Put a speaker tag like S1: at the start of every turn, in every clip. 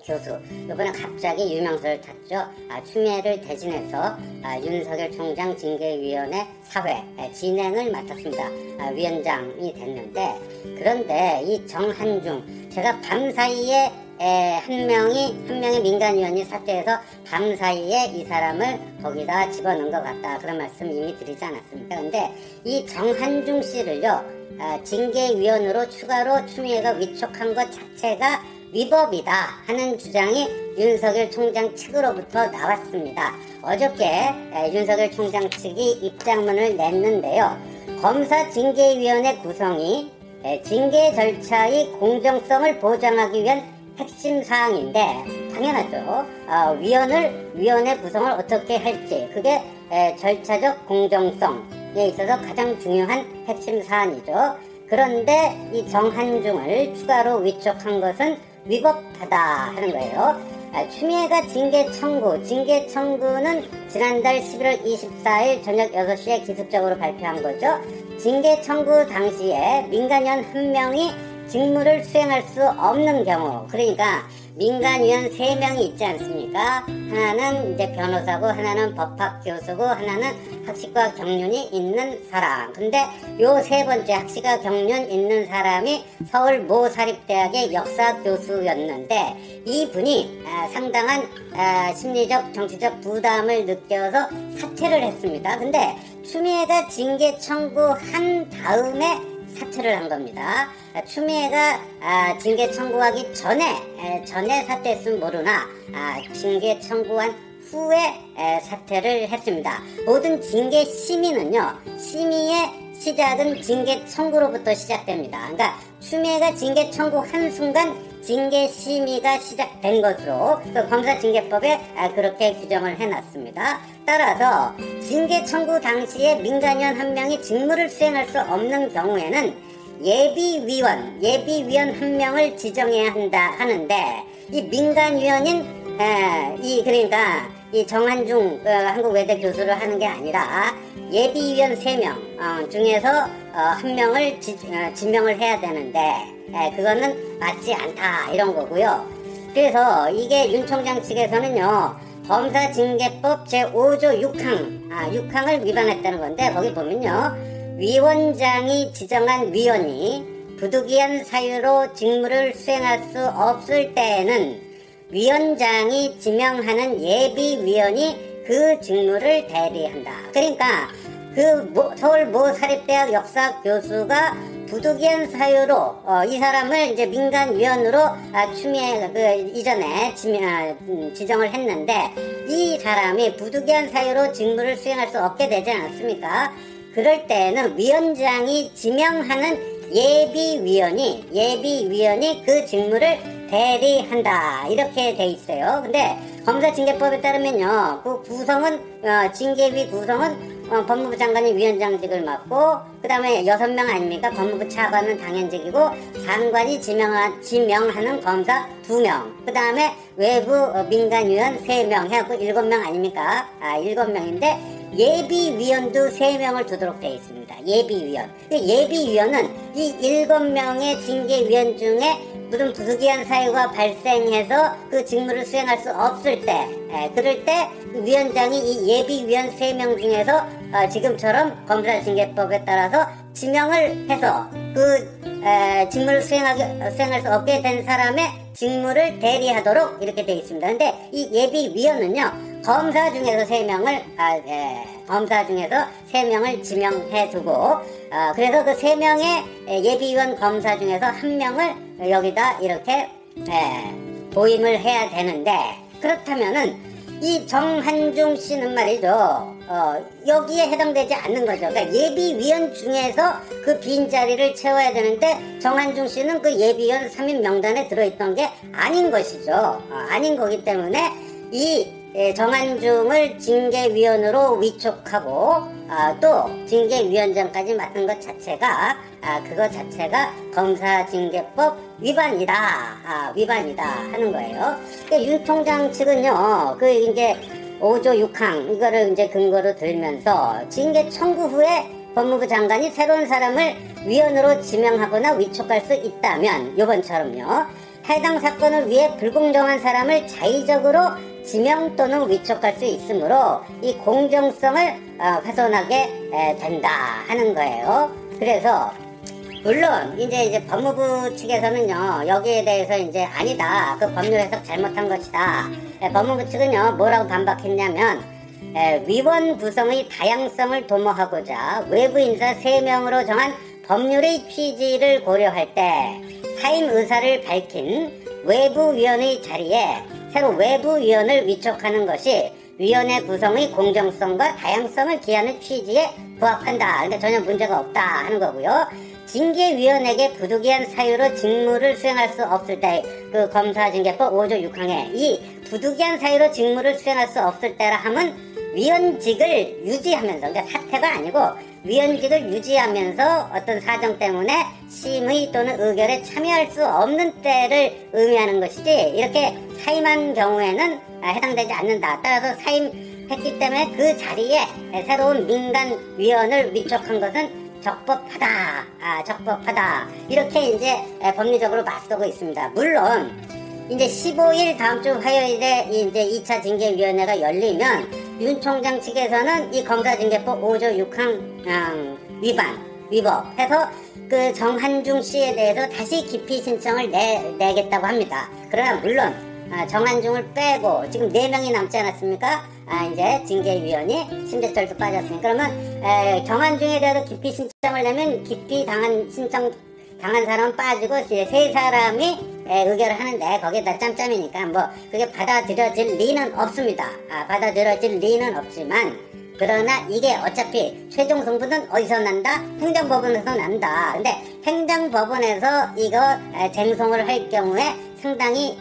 S1: 교수, 이번에 갑자기 유명세를 탔죠. 추미애를 대신해서 윤석열 총장 징계위원회 사회 진행을 맡았습니다. 위원장이 됐는데, 그런데 이 정한중, 제가 밤사이에 한 명의 민간위원이 사퇴해서 밤사이에 이 사람을 거기다 집어넣은 것 같다, 그런 말씀 이미 드리지 않았습니까? 근데 이 정한중 씨를요, 징계위원으로 추가로 추미애가 위촉한 것 자체가 위법이다 하는 주장이 윤석열 총장 측으로부터 나왔습니다. 어저께 윤석열 총장 측이 입장문을 냈는데요. 검사징계위원회 구성이 징계 절차의 공정성을 보장하기 위한 핵심 사항인데, 당연하죠. 위원회 구성을 어떻게 할지, 그게 절차적 공정성에 있어서 가장 중요한 핵심 사안이죠. 그런데 이 정한중을 추가로 위촉한 것은 위법하다 하는 거예요. 추미애가 징계 청구는 지난달 11월 24일 저녁 6시에 기습적으로 발표한 거죠. 징계 청구 당시에 민간위원 한 명이 직무를 수행할 수 없는 경우, 그러니까 민간위원 3명이 있지 않습니까? 하나는 이제 변호사고, 하나는 법학 교수고, 하나는 학식과 경륜이 있는 사람. 근데 요 세 번째 학식과 경륜 있는 사람이 서울 모 사립대학의 역사 교수였는데, 이분이 상당한 심리적, 정치적 부담을 느껴서 사퇴를 했습니다. 근데 추미애가 징계 청구한 다음에 사퇴를 한 겁니다. 추미애가 징계 청구하기 전에 사퇴했으면 모르나 징계 청구한 후에 사퇴를 했습니다. 모든 징계 심의는요, 심의의 시작은 징계 청구로부터 시작됩니다. 그러니까 추미애가 징계 청구한 순간 징계 심의가 시작된 것으로 그 검사징계법에 그렇게 규정을 해놨습니다. 따라서 징계 청구 당시에 민간위원 한 명이 직무를 수행할 수 없는 경우에는 예비위원 한 명을 지정해야 하는데, 이 민간위원인 그러니까 이 정한중 한국외대 교수를 하는 게 아니라 예비위원 3명 중에서 한 명을 지명을 해야 되는데, 그거는 맞지 않다 이런 거고요. 그래서 이게 윤 총장 측에서는요, 검사징계법 제5조 6항을 위반했다는 건데, 거기 보면요, 위원장이 지정한 위원이 부득이한 사유로 직무를 수행할 수 없을 때에는 위원장이 지명하는 예비위원이 그 직무를 대리한다. 그러니까 서울 모 사립대학 역사 교수가 부득이한 사유로 이 사람을 이제 민간위원으로 추미애 이전에 지정을 했는데, 이 사람이 부득이한 사유로 직무를 수행할 수 없게 되지 않았습니까? 그럴 때는 위원장이 지명하는 예비위원이 그 직무를 대리한다, 이렇게 돼 있어요. 근데 검사징계법에 따르면요, 그 구성은 징계위 구성은 법무부 장관이 위원장직을 맡고, 그 다음에 6명 아닙니까? 법무부 차관은 당연직이고, 장관이 지명하는 검사 2명, 그 다음에 외부 민간위원 3명 해갖고 7명 아닙니까? 7명인데 예비위원도 3명을 두도록 되어 있습니다. 예비위원은 이 7명의 징계위원 중에 무슨 부득이한 사유가 발생해서 그 직무를 수행할 수 없을 때, 그럴 때 위원장이 이 예비위원 3명 중에서 지금처럼 검사징계법에 따라서 지명을 해서 그 직무를 수행할 수 없게 된 사람의 직무를 대리하도록 이렇게 되어 있습니다. 근데 이 예비위원은요, 검사 중에서 3명을 지명해두고, 그래서 그 3명의 예비위원 검사 중에서 1명을 여기다 이렇게 보임을 해야 되는데, 그렇다면은 이 정한중 씨는 말이죠, 여기에 해당되지 않는 거죠. 그러니까 예비위원 중에서 그 빈자리를 채워야 되는데, 정한중 씨는 그 예비위원 3인 명단에 들어있던 게 아닌 것이죠. 아닌 거기 때문에 이 정한중을 징계위원으로 위촉하고 또 징계위원장까지 맡은 것 자체가 그거 자체가 검사징계법 위반이다 하는 거예요. 그러니까 윤 총장 측은요, 그 이제 5조 6항 이거를 이제 근거로 들면서 징계 청구 후에 법무부 장관이 새로운 사람을 위원으로 지명하거나 위촉할 수 있다면, 요번처럼요, 해당 사건을 위해 불공정한 사람을 자의적으로 지명 또는 위촉할 수 있으므로 이 공정성을 훼손하게 된다 하는 거예요. 그래서 물론 이제 법무부 측에서는요, 여기에 대해서 이제 아니다, 그 법률 해석 잘못한 것이다. 법무부 측은요, 뭐라고 반박했냐면, 위원 구성의 다양성을 도모하고자 외부 인사 3명으로 정한 법률의 취지를 고려할 때 사임 의사를 밝힌 외부위원의 자리에 새로 외부위원을 위촉하는 것이 위원회 구성의 공정성과 다양성을 기하는 취지에 부합한다. 그러니까 전혀 문제가 없다 하는 거고요. 징계위원에게 부득이한 사유로 직무를 수행할 수 없을 때, 그 검사징계법 5조 6항에 이 부득이한 사유로 직무를 수행할 수 없을 때라 함은 위원직을 유지하면서, 그러니까 사퇴가 아니고 위원직을 유지하면서 어떤 사정 때문에 심의 또는 의결에 참여할 수 없는 때를 의미하는 것이지, 이렇게 사임한 경우에는 해당되지 않는다. 따라서 사임했기 때문에 그 자리에 새로운 민간위원을 위촉한 것은 적법하다. 이렇게 이제 법리적으로 맞서고 있습니다. 물론 이제 15일 다음 주 화요일에 이제 2차 징계위원회가 열리면 윤 총장 측에서는 이 검사징계법 5조 6항 위법해서 그 정한중 씨에 대해서 다시 기피 신청을 내겠다고 합니다. 그러나 물론 정한중을 빼고 지금 4명이 남지 않았습니까? 이제 징계위원이 심재철도 빠졌으니까, 그러면 정한중에 대해서 기피 신청을 내면 기피 신청 당한 사람은 빠지고 이제 3사람이 의결을 하는데 거기에다 짬짬이니까 뭐 그게 받아들여질 리는 없습니다. 받아들여질 리는 없지만, 그러나 이게 어차피 최종 승부는 어디서 난다? 행정법원에서 난다. 근데 행정법원에서 이거 쟁송을 할 경우에 상당히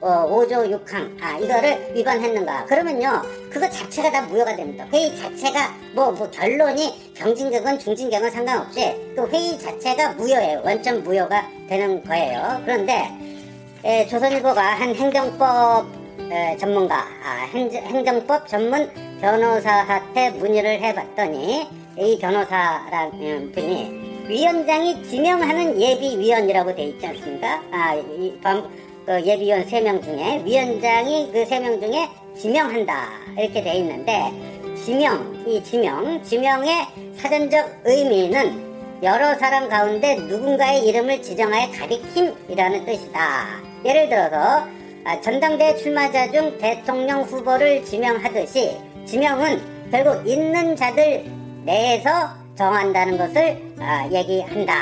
S1: 5조 6항 이거를 위반했는가 그러면요, 그거 자체가 다 무효가 됩니다. 회의 자체가 뭐 결론이 경징계건 중징계건 상관없이 그 회의 자체가 무효예요. 원점 무효가 되는 거예요. 그런데 조선일보가 한 행정법 전문가, 행정법 전문 변호사한테 문의를 해봤더니 이 변호사라는 분이 위원장이 지명하는 예비위원이라고 돼 있지 않습니까? 예비위원 3명 중에 위원장이 그 3명 중에 지명한다 이렇게 돼 있는데, 지명의 사전적 의미는 여러 사람 가운데 누군가의 이름을 지정하여 가리킴이라는 뜻이다. 예를 들어서 전당대회 출마자 중 대통령 후보를 지명하듯이 지명은 결국 있는 자들 내에서 정한다는 것을 얘기한다.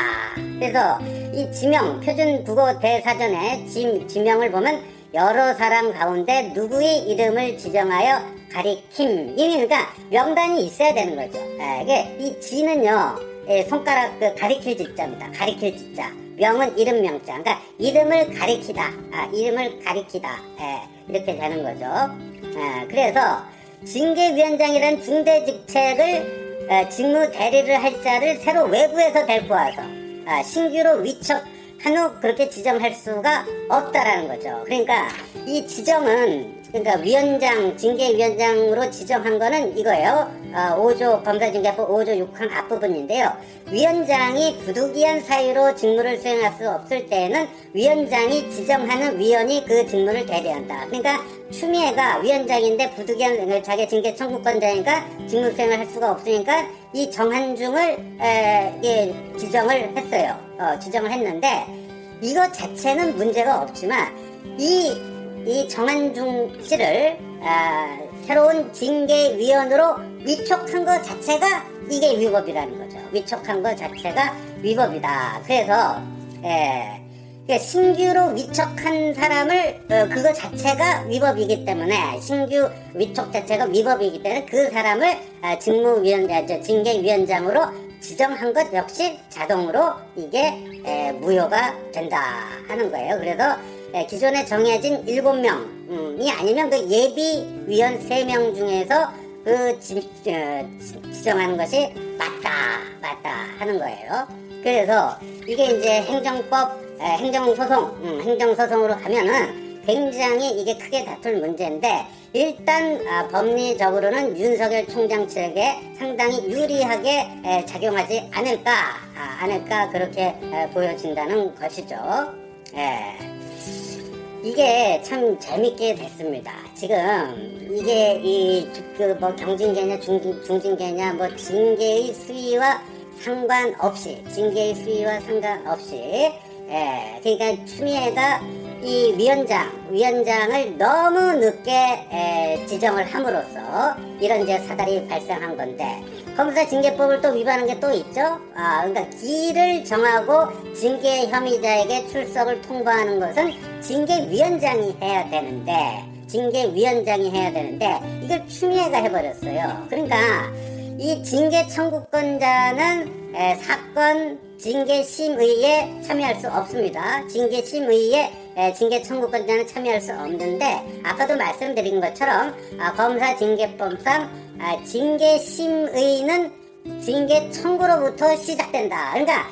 S1: 그래서 이 지명, 표준국어 대사전에 지명을 보면 여러 사람 가운데 누구의 이름을 지정하여 가리킴, 그러니까 명단이 있어야 되는 거죠. 이게 이 지는요, 손가락 가리킬 지자입니다. 가리킬 지자. 명은 이름 명자. 그러니까 이름을 가리키다. 이렇게 되는 거죠. 그래서 징계위원장이라는 중대 직책을 직무 대리를 할 자를 새로 외부에서 데리고 와서 신규로 위촉한 후 그렇게 지정할 수가 없다라는 거죠. 그러니까 이 지정은, 그러니까 징계위원장으로 지정한 거는 이거예요. 5조 검사징계법 5조 6항 앞부분인데요. 위원장이 부득이한 사유로 직무를 수행할 수 없을 때에는 위원장이 지정하는 위원이 그 직무를 대리한다. 그러니까 추미애가 위원장인데 부득이한 자기 징계 청구권자니까 직무 수행을 할 수가 없으니까 이 정한중을 지정을 했어요. 지정을 했는데 이거 자체는 문제가 없지만 이 정한중 씨를 새로운 징계위원으로 위촉한 것 자체가 이게 위법이라는 거죠. 위촉한 것 자체가 위법이다. 그래서 신규로 위촉한 사람을 그거 자체가 위법이기 때문에, 신규 위촉 자체가 위법이기 때문에 그 사람을 징계위원장으로 지정한 것 역시 자동으로 이게 무효가 된다 하는 거예요. 그래서 기존에 정해진 7명이 아니면 그 예비위원 3명 중에서 그 지정하는 것이 맞다 하는 거예요. 그래서 이게 이제 행정소송으로 가면은 굉장히 이게 크게 다툴 문제인데, 일단 법리적으로는 윤석열 총장 측에 상당히 유리하게 작용하지 않을까 그렇게 보여진다는 것이죠. 이게 참 재밌게 됐습니다. 지금 이게 뭐 경징계냐 중징계냐 뭐 징계의 수위와 상관없이 그러니까 추미애가 이 위원장을 너무 늦게 지정을 함으로써 이런 이제 사달이 발생한 건데, 검사 징계법을 또 위반한 게 또 있죠. 그러니까 기일을 정하고 징계 혐의자에게 출석을 통보하는 것은 징계위원장이 해야 되는데 이걸 추미애가 해버렸어요. 그러니까 이 징계 청구권자는 사건 징계심의에 참여할 수 없습니다. 징계심의에 징계 청구권자는 참여할 수 없는데, 아까도 말씀드린 것처럼 검사징계법상 징계심의는 징계 청구로부터 시작된다. 그러니까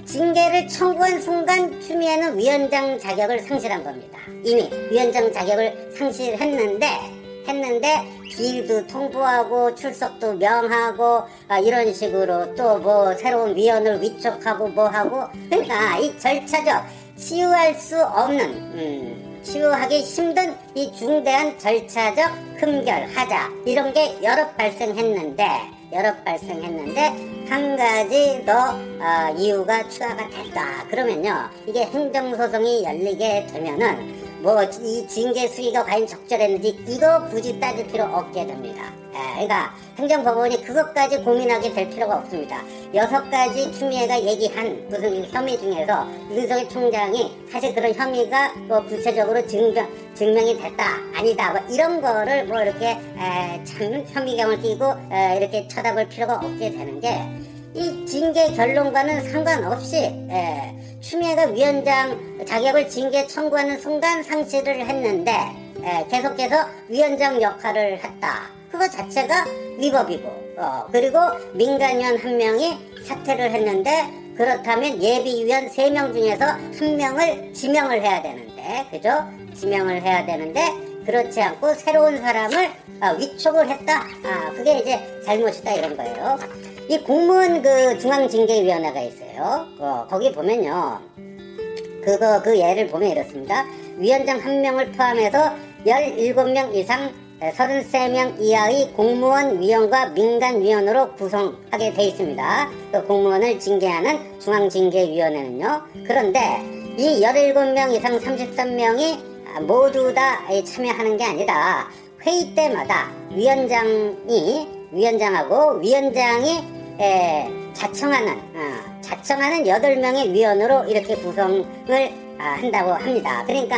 S1: 징계를 청구한 순간 추미애는 위원장 자격을 상실한 겁니다. 이미 위원장 자격을 상실했는데 기일도 통보하고 출석도 명하고 이런 식으로 또 뭐 새로운 위원을 위촉하고 뭐하고, 그러니까 이 절차적 치유할 수 없는 치유하기 힘든 이 중대한 절차적 흠결 하자 이런 게 여러 발생했는데 한 가지 더 이유가 추가가 됐다. 그러면요, 이게 행정소송이 열리게 되면은 뭐 이 징계 수위가 과연 적절했는지 이거 굳이 따질 필요 없게 됩니다. 그러니까 행정법원이 그것까지 고민하게 될 필요가 없습니다. 6가지 추미애가 얘기한 무슨 혐의 중에서 윤석열 총장이 사실 그런 혐의가 뭐 구체적으로 증명이 됐다 아니다 뭐 이런 거를 뭐 이렇게 참 혐의감을 띄고 이렇게 쳐다볼 필요가 없게 되는 게, 이 징계 결론과는 상관없이 추미애가 위원장 자격을 징계 청구하는 순간 상실을 했는데 계속해서 위원장 역할을 했다. 그거 자체가 위법이고, 그리고 민간위원 1명이 사퇴를 했는데, 그렇다면 예비위원 3명 중에서 1명을 지명을 해야 되는데, 그죠? 지명을 해야 되는데 그렇지 않고 새로운 사람을 위촉을 했다. 그게 이제 잘못이다 이런 거예요. 이 공무원 그 중앙징계위원회가 있어요. 거기 보면요, 그 예를 보면 이렇습니다. 위원장 1명을 포함해서 17명 이상 33명 이하의 공무원 위원과 민간위원으로 구성하게 돼 있습니다. 그 공무원을 징계하는 중앙징계위원회는요. 그런데 이 17명 이상 33명이 모두 다 참여하는 게 아니라 회의 때마다 위원장하고 위원장이 자청하는 8명의 위원으로 이렇게 구성을 한다고 합니다. 그러니까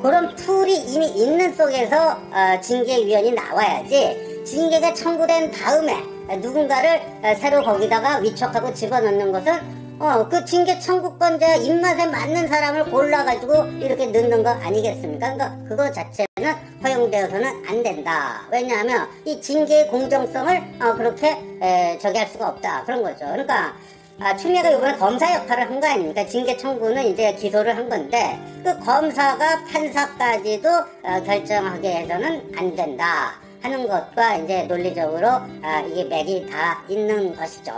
S1: 그런 풀이 이미 있는 속에서 징계위원이 나와야지, 징계가 청구된 다음에 누군가를 새로 거기다가 위촉하고 집어넣는 것은 그 징계 청구권자 입맛에 맞는 사람을 골라가지고 이렇게 넣는 거 아니겠습니까? 그러니까 그거 자체는 허용되어서는 안 된다. 왜냐하면 이 징계의 공정성을 그렇게 저기 할 수가 없다. 그런 거죠. 그러니까 추미애가 이번에 검사 역할을 한 거 아닙니까? 징계 청구는 이제 기소를 한 건데, 그 검사가 판사까지도 결정하게 해서는 안 된다 하는 것과 이제 논리적으로 이게 맥이 다 있는 것이죠.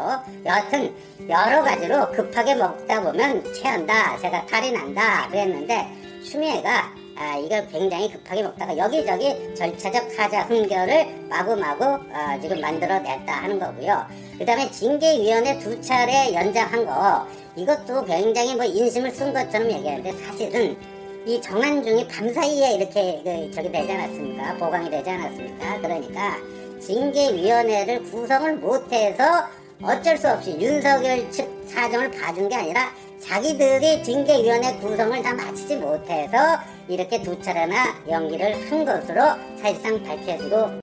S1: 여하튼 여러 가지로 급하게 먹다 보면 체한다, 제가 탈이 난다 그랬는데, 추미애가 이걸 굉장히 급하게 먹다가 여기저기 절차적 하자 흠결을 마구마구 지금 만들어냈다 하는 거고요. 그 다음에 징계위원회 2차례 연장한 거, 이것도 굉장히 뭐 인심을 쓴 것처럼 얘기하는데, 사실은 이 정한중이 밤사이에 이렇게 저기 되지 않았습니까? 보강이 되지 않았습니까? 그러니까 징계위원회를 구성을 못해서 어쩔 수 없이 윤석열 측 사정을 봐준 게 아니라 자기들이 징계위원회 구성을 다 마치지 못해서 이렇게 2차례나 연기를 한 것으로 사실상 밝혀지고